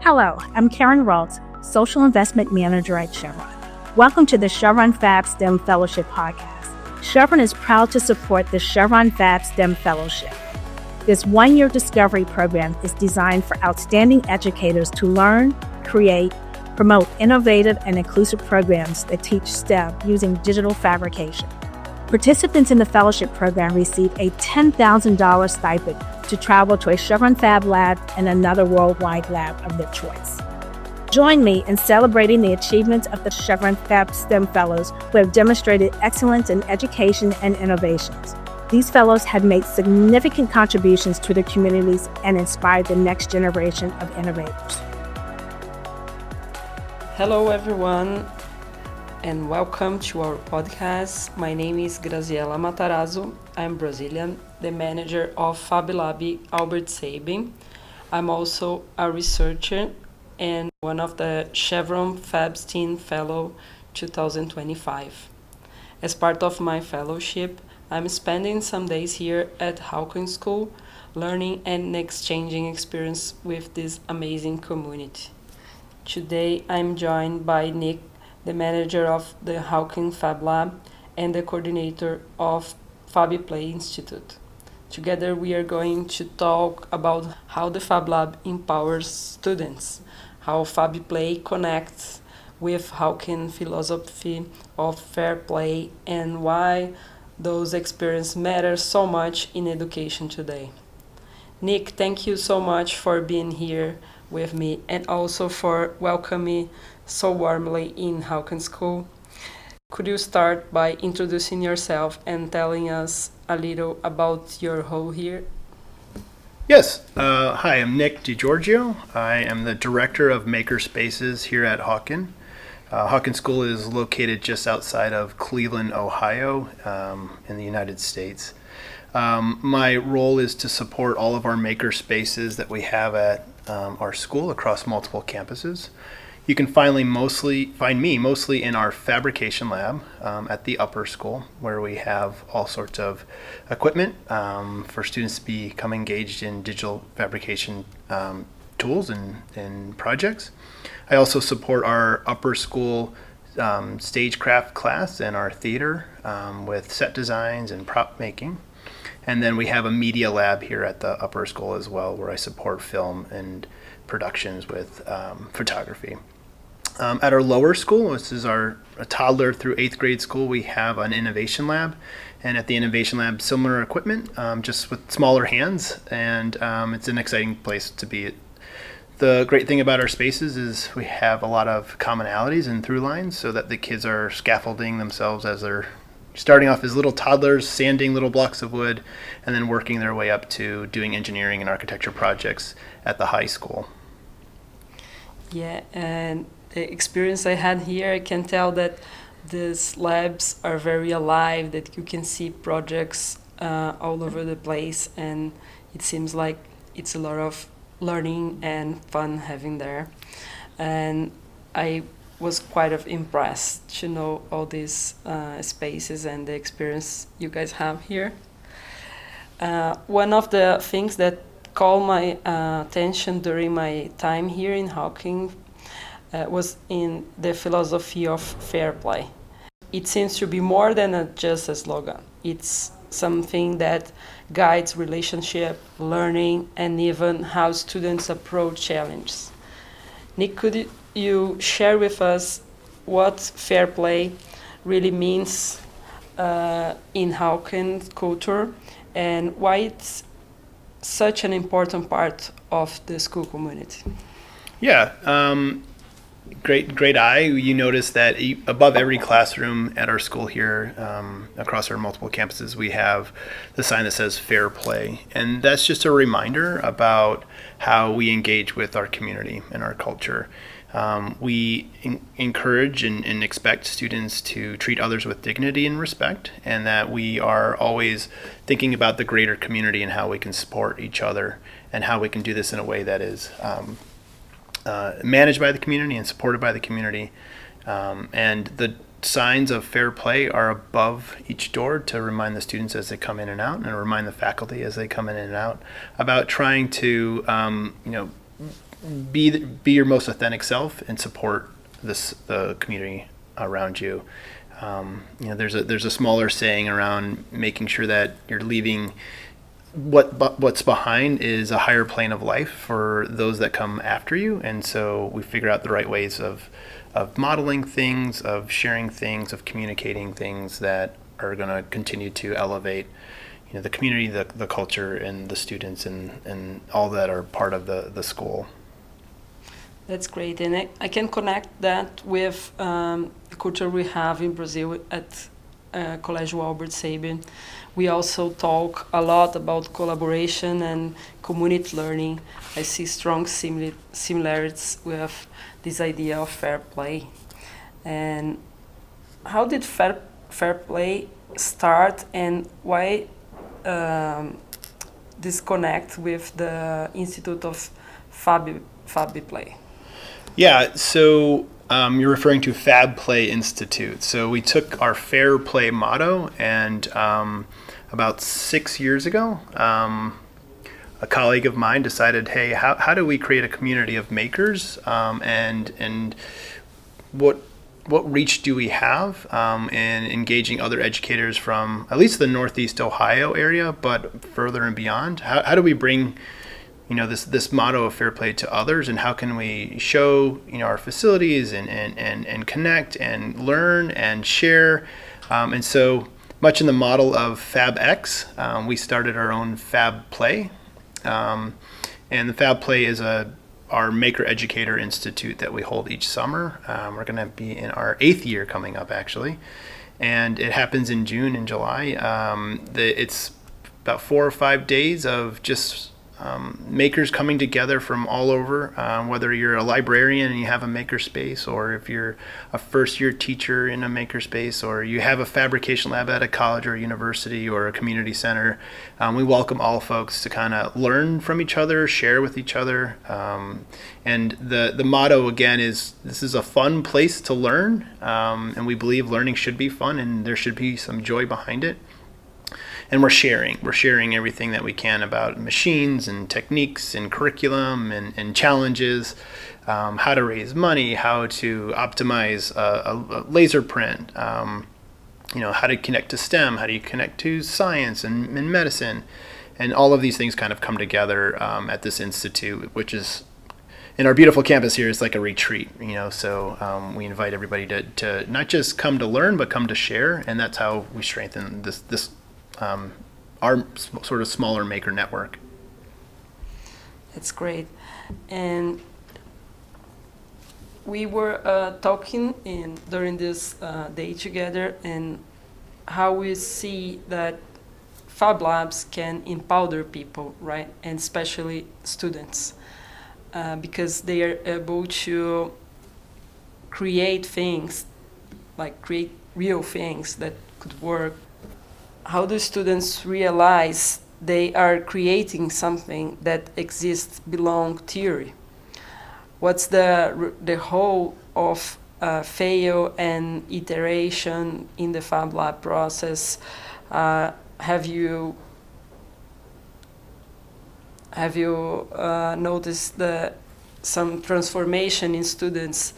Hello, I'm Karen Rawls, Social Investment Manager at Chevron. Welcome to the Chevron FAB STEM Fellowship podcast. Chevron is proud to support the Chevron FAB STEM Fellowship. This one-year discovery program is designed for outstanding educators to learn, create, promote innovative and inclusive programs that teach STEM using digital fabrication. Participants in the fellowship program receive a $10,000 stipend to travel to a Chevron Fab Lab and another worldwide lab of their choice. Join me in celebrating the achievements of the Chevron FAB STEM Fellows who have demonstrated excellence in education and innovations. These fellows have made significant contributions to their communities and inspired the next generation of innovators. Hello everyone, and welcome to our podcast. My name is Graziella Matarazzo. I'm Brazilian, the manager of Fab Lab Albert Sabin. I'm also a researcher and one of the Chevron FAB STEM Fellow 2025. As part of my fellowship, I'm spending some days here at Hawkins School, learning and exchanging experience with this amazing community. Today, I'm joined by Nick, the manager of the Hawkins Fab Lab and the coordinator of Fab Play Institute. Together, we are going to talk about how the Fab Lab empowers students, how Fab Play connects with Hawkins' philosophy of fair play, and why those experiences matter so much in education today. Nick, thank you so much for being here with me and also for welcoming me so warmly in Hawkins School. Could you start by introducing yourself and telling us a little about your role here? Yes. Hi, I'm Nick DiGiorgio. I am the director of Maker Spaces here at Hawkins. Hawkins School is located just outside of Cleveland, Ohio, in the United States. My role is to support all of our maker spaces that we have at our school across multiple campuses. You can find me mostly in our fabrication lab at the upper school, where we have all sorts of equipment for students to become engaged in digital fabrication tools and projects. I also support our upper school stagecraft class and our theater with set designs and prop making. And then we have a media lab here at the upper school as well, where I support film and productions with photography. At our lower school, this is our toddler through 8th grade school, we have an innovation lab. And at the innovation lab, similar equipment, just with smaller hands. And it's an exciting place to be. The great thing about our spaces is we have a lot of commonalities and through lines so that the kids are scaffolding themselves as they're starting off as little toddlers, sanding little blocks of wood, and then working their way up to doing engineering and architecture projects at the high school. Yeah, and the experience I had here, I can tell that these labs are very alive, that you can see projects all over the place, and it seems like it's a lot of learning and fun having there. And I was quite impressed to know all these spaces and the experience you guys have here. One of the things that caught my attention during my time here in Hawkins was in the philosophy of fair play. It seems to be more than just a slogan. It's something that guides relationship, learning, and even how students approach challenges. Nick, could you share with us what fair play really means in Hawkins culture and why it's such an important part of the school community? Yeah, great eye. You notice that above every classroom at our school here, across our multiple campuses, we have the sign that says fair play. And that's just a reminder about how we engage with our community and our culture. We encourage and expect students to treat others with dignity and respect, and that we are always thinking about the greater community and how we can support each other and how we can do this in a way that is managed by the community and supported by the community. And the signs of fair play are above each door to remind the students as they come in and out, and remind the faculty as they come in and out about trying to be your most authentic self and support the community around you. There's a smaller saying around making sure that you're leaving what's behind is a higher plane of life for those that come after you. And so we figure out the right ways of modeling things, of sharing things, of communicating things that are going to continue to elevate the community, the culture, and the students, and all that are part of the school. That's great, and I can connect that with the culture we have in Brazil at Colégio Albert Sabin. We also talk a lot about collaboration and community learning. I see strong similarities with this idea of fair play. And how did fair play start, and why disconnect with the Institute of Fab Play? Yeah, so you're referring to Fab Play Institute. So we took our fair play motto, and about 6 years ago, a colleague of mine decided, hey, how do we create a community of makers, and what reach do we have in engaging other educators from at least the Northeast Ohio area, but further and beyond? How do we bring this motto of fair play to others, and how can we show our facilities and connect and learn and share? And so much in the model of FabX, we started our own Fab Play, and the Fab Play is our Maker Educator Institute that we hold each summer. We're going to be in our 8th year coming up, actually, and it happens in June and July. It's about 4 or 5 days of just makers coming together from all over, whether you're a librarian and you have a maker space, or if you're a first-year teacher in a maker space, or you have a fabrication lab at a college or a university or a community center. We welcome all folks to kind of learn from each other, share with each other. And the motto, again, is this is a fun place to learn, and we believe learning should be fun and there should be some joy behind it. And we're sharing everything that we can about machines and techniques and curriculum and challenges, how to raise money, how to optimize a laser print, how to connect to STEM, how do you connect to science and medicine, and all of these things kind of come together at this institute, which is in our beautiful campus here. It's like a retreat, so we invite everybody to not just come to learn, but come to share, and that's how we strengthen this our sort of smaller maker network. That's great. And we were talking during this day together, and how we see that Fab Labs can empower people, right? And especially students, because they are able to create things, like create real things that could work. How do students realize they are creating something that exists beyond theory? What's the whole of fail and iteration in the Fab Lab process? Have you noticed some transformation in students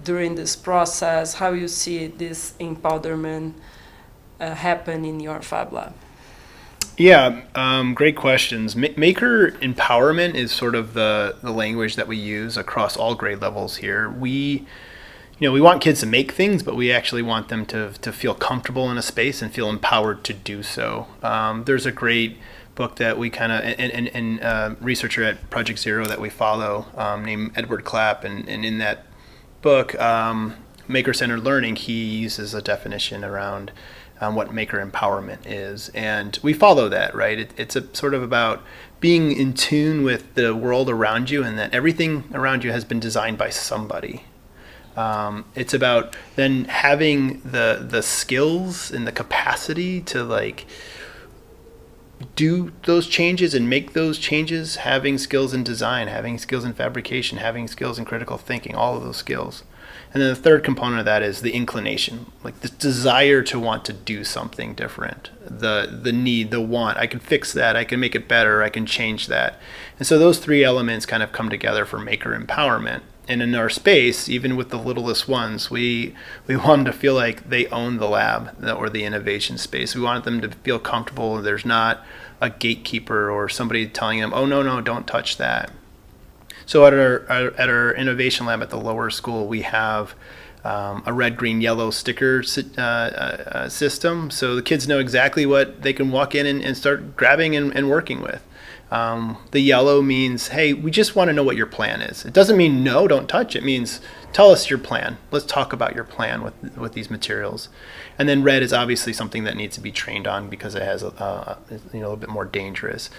during this process? How you see this empowerment happen in your Fab Lab? Yeah, great questions. Maker empowerment is sort of the language that we use across all grade levels here. We want kids to make things, but we actually want them to feel comfortable in a space and feel empowered to do so. There's a great book that we kind of, and a researcher at Project Zero that we follow named Edward Clapp, and in that book, Maker-Centered Learning, he uses a definition around what maker empowerment is, and we follow that, right? It's a sort of about being in tune with the world around you, and that everything around you has been designed by somebody. It's about then having the skills and the capacity to do those changes and make those changes, having skills in design, having skills in fabrication, having skills in critical thinking, all of those skills. And then the third component of that is the inclination, like this desire to want to do something different, the need, the want. I can fix that, I can make it better, I can change that. And so those three elements kind of come together for maker empowerment. And in our space, even with the littlest ones, we want them to feel like they own the lab or the innovation space. We want them to feel comfortable. There's not a gatekeeper or somebody telling them, oh, no, don't touch that. So at our innovation lab at the lower school, we have a red, green, yellow sticker system. So the kids know exactly what they can walk in and start grabbing and working with. The yellow means, hey, we just want to know what your plan is. It doesn't mean no, don't touch. It means tell us your plan. Let's talk about your plan with these materials. And then red is obviously something that needs to be trained on because it has a little bit more dangerous.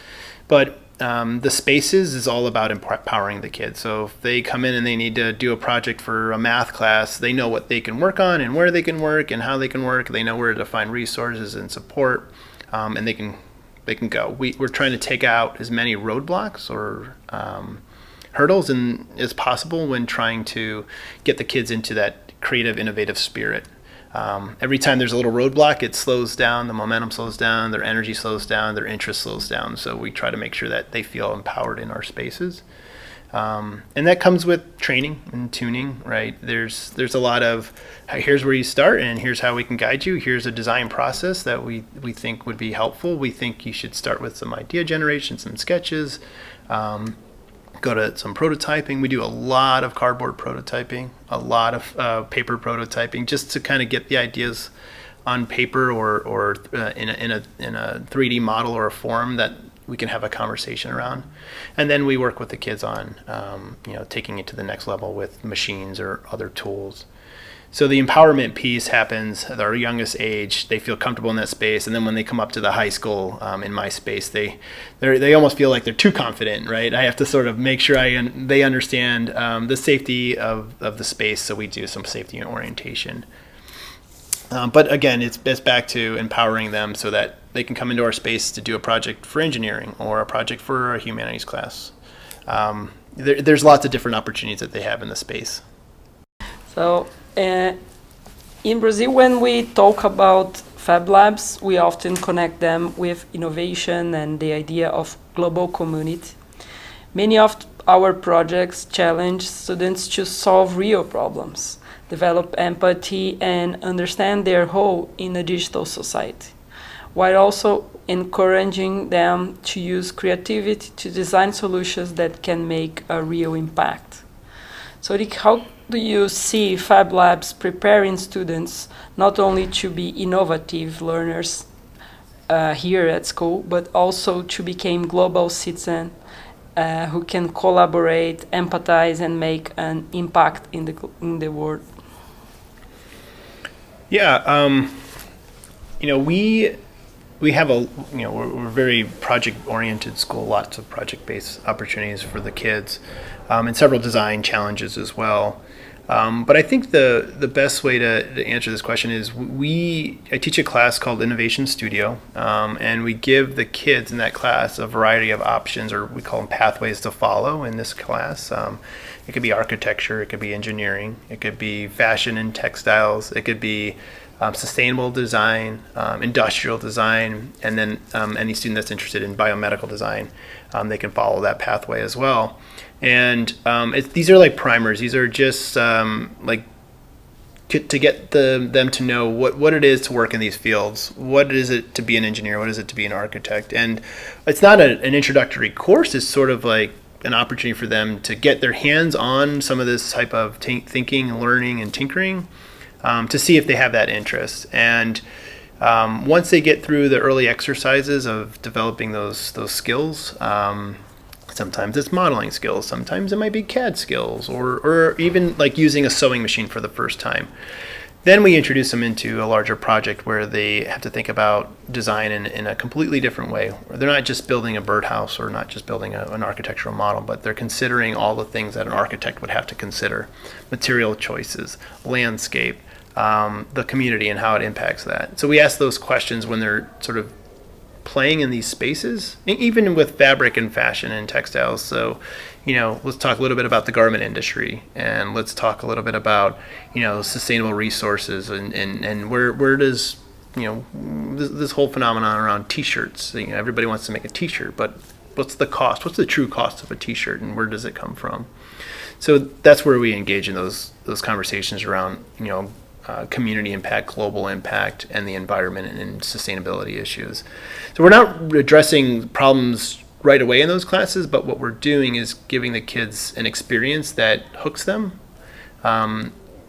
But the spaces is all about empowering the kids. So if they come in and they need to do a project for a math class, they know what they can work on and where they can work and how they can work. They know where to find resources and support, and they can go. We're trying to take out as many roadblocks or hurdles as possible when trying to get the kids into that creative, innovative spirit. Every time there's a little roadblock, it slows down, the momentum slows down, their energy slows down, their interest slows down. So we try to make sure that they feel empowered in our spaces. And that comes with training and tuning, right? There's a lot of, here's where you start and here's how we can guide you. Here's a design process that we think would be helpful. We think you should start with some idea generation, some sketches, go to some prototyping. We do a lot of cardboard prototyping, a lot of paper prototyping, just to kind of get the ideas on paper or in a 3D model or a form that we can have a conversation around. And then we work with the kids on taking it to the next level with machines or other tools. So the empowerment piece happens at our youngest age. They feel comfortable in that space, and then when they come up to the high school, in my space, they almost feel like they're too confident, right? I have to sort of make sure they understand the safety of the space, so we do some safety and orientation. But again, it's back to empowering them so that they can come into our space to do a project for engineering or a project for a humanities class. There's lots of different opportunities that they have in the space. So in Brazil, when we talk about Fab Labs, we often connect them with innovation and the idea of global community. Many of our projects challenge students to solve real problems, develop empathy, and understand their role in a digital society, while also encouraging them to use creativity to design solutions that can make a real impact. So Nick, how do you see Fab Labs preparing students not only to be innovative learners here at school, but also to become global citizens who can collaborate, empathize, and make an impact in the world? Yeah, we have we're a very project-oriented school, lots of project-based opportunities for the kids, and several design challenges as well. But I think the best way to answer this question is I teach a class called Innovation Studio, and we give the kids in that class a variety of options, or we call them pathways to follow in this class. It could be architecture, it could be engineering, it could be fashion and textiles, it could be sustainable design, industrial design, and then any student that's interested in biomedical design, they can follow that pathway as well. And these are like primers. These are just to get them to know what it is to work in these fields. What is it to be an engineer? What is it to be an architect? And it's not an introductory course. It's sort of like an opportunity for them to get their hands on some of this type of thinking, learning, and tinkering, to see if they have that interest. And once they get through the early exercises of developing those skills, sometimes it's modeling skills, sometimes it might be CAD skills, or even like using a sewing machine for the first time. Then we introduce them into a larger project where they have to think about design in a completely different way. They're not just building a birdhouse or not just building an architectural model, but they're considering all the things that an architect would have to consider: material choices, landscape, the community and how it impacts that. So we ask those questions when they're sort of playing in these spaces, even with fabric and fashion and textiles. So, let's talk a little bit about the garment industry, and let's talk a little bit about, sustainable resources and where does, this whole phenomenon around T-shirts. Everybody wants to make a T-shirt, but what's the cost? What's the true cost of a T-shirt, and where does it come from? So that's where we engage in those conversations around, community impact, global impact, and the environment and sustainability issues. So we're not addressing problems right away in those classes, but what we're doing is giving the kids an experience that hooks them.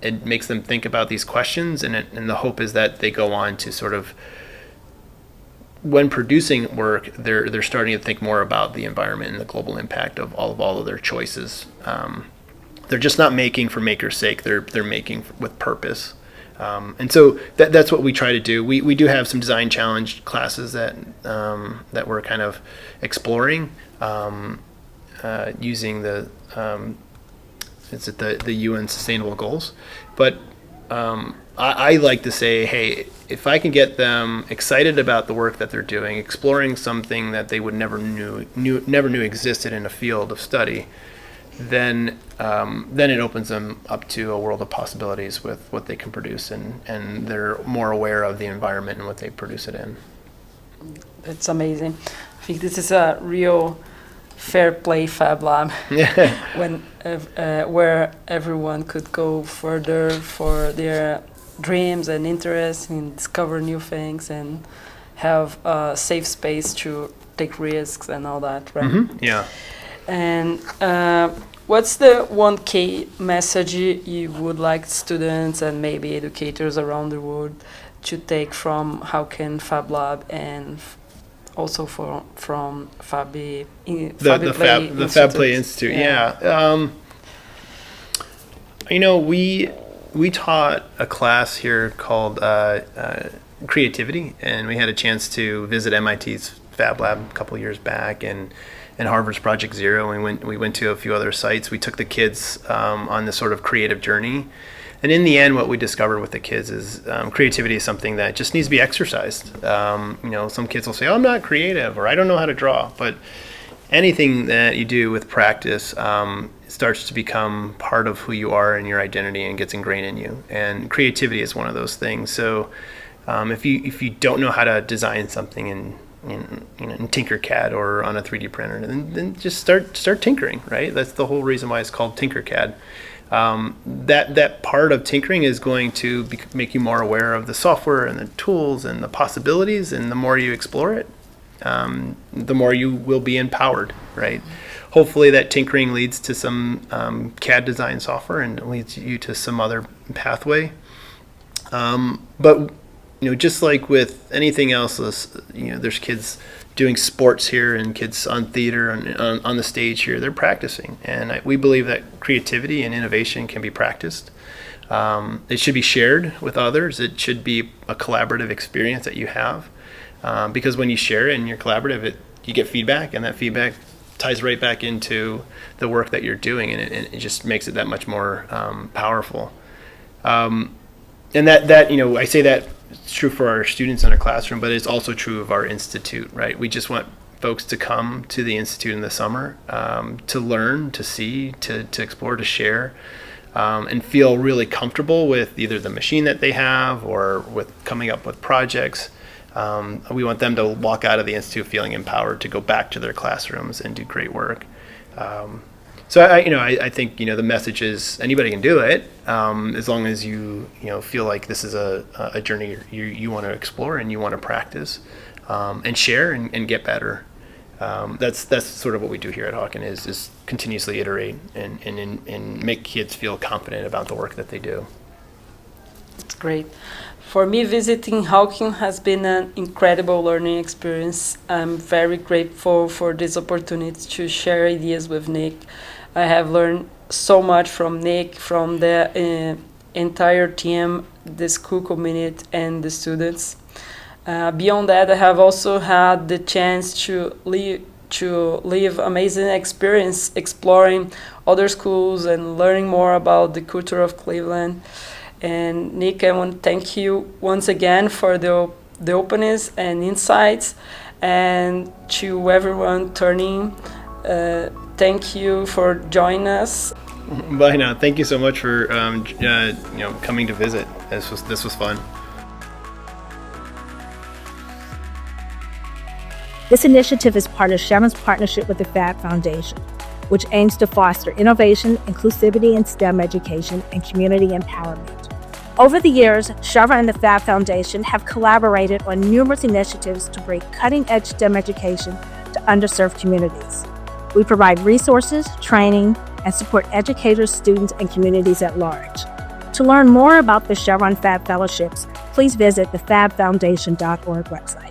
It makes them think about these questions, and the hope is that they go on to sort of, when producing work, they're starting to think more about the environment and the global impact of all of their choices. They're just not making for maker's sake. They're making with purpose. And so that's what we try to do. We do have some design challenge classes that we're kind of exploring using the UN Sustainable Goals. But I like to say, hey, if I can get them excited about the work that they're doing, exploring something that they would never knew existed in a field of study, then it opens them up to a world of possibilities with what they can produce, and they're more aware of the environment and what they produce it in. That's amazing. I think this is a real fair play Fab Lab, where everyone could go further for their dreams and interests and discover new things and have a safe space to take risks and all that, right? Mm-hmm. Yeah. And what's the one key message you would like students and maybe educators around the world to take from Hawken Fab Lab and also from Fab Play Institute? Yeah. We taught a class here called creativity, and we had a chance to visit MIT's Fab Lab a couple years back, and Harvard's Project Zero. We went to a few other sites. We took the kids on this sort of creative journey, and in the end, what we discovered with the kids is creativity is something that just needs to be exercised. Some kids will say, "Oh, I'm not creative," or "I don't know how to draw," but anything that you do with practice starts to become part of who you are and your identity, and gets ingrained in you. And creativity is one of those things. So if you don't know how to design something in Tinkercad or on a 3D printer, then just start tinkering, right? That's the whole reason why it's called Tinkercad. That part of tinkering is going to make you more aware of the software and the tools and the possibilities, and the more you explore it, the more you will be empowered, right? Hopefully that tinkering leads to some CAD design software and leads you to some other pathway. But just like with anything else, there's kids doing sports here and kids on theater and on the stage here. They're practicing, and we believe that creativity and innovation can be practiced. It should be shared with others. It should be a collaborative experience that you have, because when you share it and you're collaborative, you get feedback, and that feedback ties right back into the work that you're doing, and it just makes it that much more powerful. And that I say that it's true for our students in our classroom, but it's also true of our institute, right? We just want folks to come to the institute in the summer, to learn, to see, to explore, to share, and feel really comfortable with either the machine that they have or with coming up with projects. We want them to walk out of the institute feeling empowered to go back to their classrooms and do great work. So I think the message is anybody can do it, as long as you feel like this is a journey you want to explore and you want to practice, and share and get better. That's sort of what we do here at Hawken is continuously iterate and make kids feel confident about the work that they do. That's great. For me, visiting Hawken has been an incredible learning experience. I'm very grateful for this opportunity to share ideas with Nick. I have learned so much from Nick, from the entire team, the school community, and the students. Beyond that, I have also had the chance to live amazing experience exploring other schools and learning more about the culture of Cleveland. And Nick, I want to thank you once again for the openness and insights. And to everyone turning, thank you for joining us. Bye now. Thank you so much for coming to visit. This was fun. This initiative is part of Chevron's partnership with the FAB Foundation, which aims to foster innovation, inclusivity in STEM education, and community empowerment. Over the years, Chevron and the FAB Foundation have collaborated on numerous initiatives to bring cutting-edge STEM education to underserved communities. We provide resources, training, and support educators, students, and communities at large. To learn more about the Chevron FAB Fellowships, please visit the fabfoundation.org website.